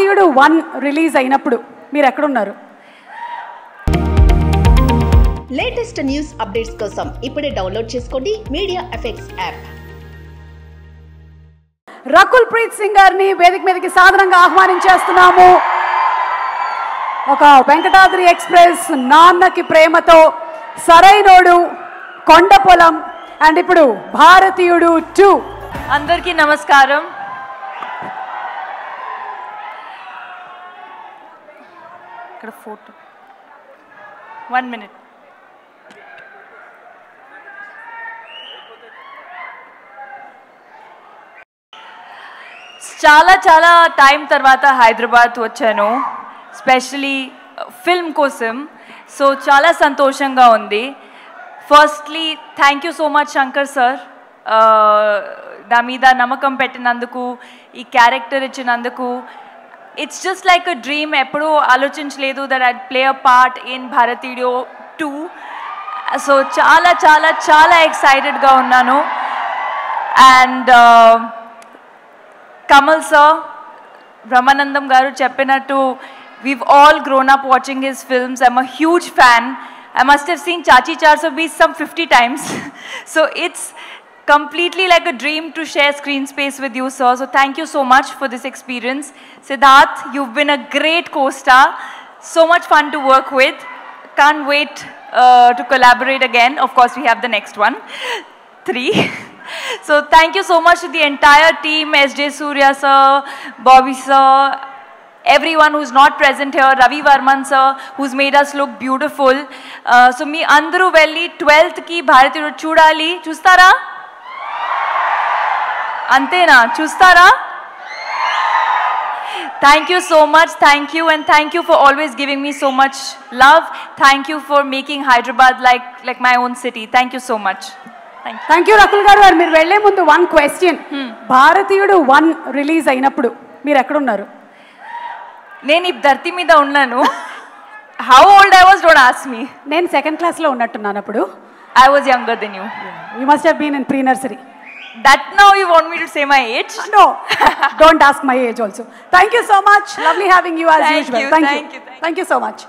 భారతీయుడు 1 రిలీజ్ అయినప్పుడు మీరు ఎక్కడున్నారు? లేటెస్ట్ న్యూస్ అప్డేట్స్ కోసం ఇప్పుడే డౌన్లోడ్ చేసుకోండి media effects app. Rakul Preet Singh గారిని వేదిక మీదకి సాధారణంగా ఆహ్వానించేస్తున్నాము. ఒక వెంకటాద్రి ఎక్స్ప్రెస్, నాన్నకి ప్రేమతో, సరైనోడు, కొండ పొలం అండ్ ఇప్పుడు భారతీయుడు 2. అందరికీ నమస్కారం. ఇక్కడ ఫోటో 1 minute. చాలా చాలా టైం తర్వాత హైదరాబాద్ వచ్చాను, స్పెషలీ ఫిల్మ్ కోసం. సో చాలా సంతోషంగా ఉంది. Firstly thank you so much Shankar sir, నా మీద నమ్మకం పెట్టినందుకు, ఈ క్యారెక్టర్ ఇచ్చినందుకు. It's just like a dream. ఎప్పుడూ ఆలోచించలేదు that I play a part in భారతీయుడు 2. సో చాలా చాలా చాలా ఎక్సైటెడ్గా ఉన్నాను. అండ్ కమల్ సార్, బ్రహ్మానందం గారు చెప్పినట్టు, we've all grown up watching his films. I'm a huge fan. I must have seen Chachi 420 some 50 times. So it's completely like a dream to share screen space with you, sir. So thank you so much for this experience. Siddharth, you've been a great co-star. So much fun to work with. Can't wait to collaborate again. Of course, we have the next one, 3. So thank you so much to the entire team, SJ Surya sir, Bobby sir, everyone who's not present here, Ravi Varman sir, who's made us look beautiful. So me andru velli 12th ki Bharatiyudu chudali. Chustara? Antena? Chustara? Thank you so much. Thank you, and thank you for always giving me so much love. Thank you for making Hyderabad like my own city. Thank you so much. Thank you Rakul గారు. మీరు వెళ్లే ముందు 1 question. భారతీయుడు 1 release అయినప్పుడు మీరు ఎక్కడున్నారు? నేను ఈ ధర్తి మీద ఉన్నాను. How old I was, don't ask me. నేను 2nd క్లాస్లో ఉన్నట్టున్నాను అప్పుడు. I was younger then you. You must have been in pre nursery. That now you want me to say my age? No, don't ask my age also. Thank you so much. Lovely having you as usual. Thank you so much.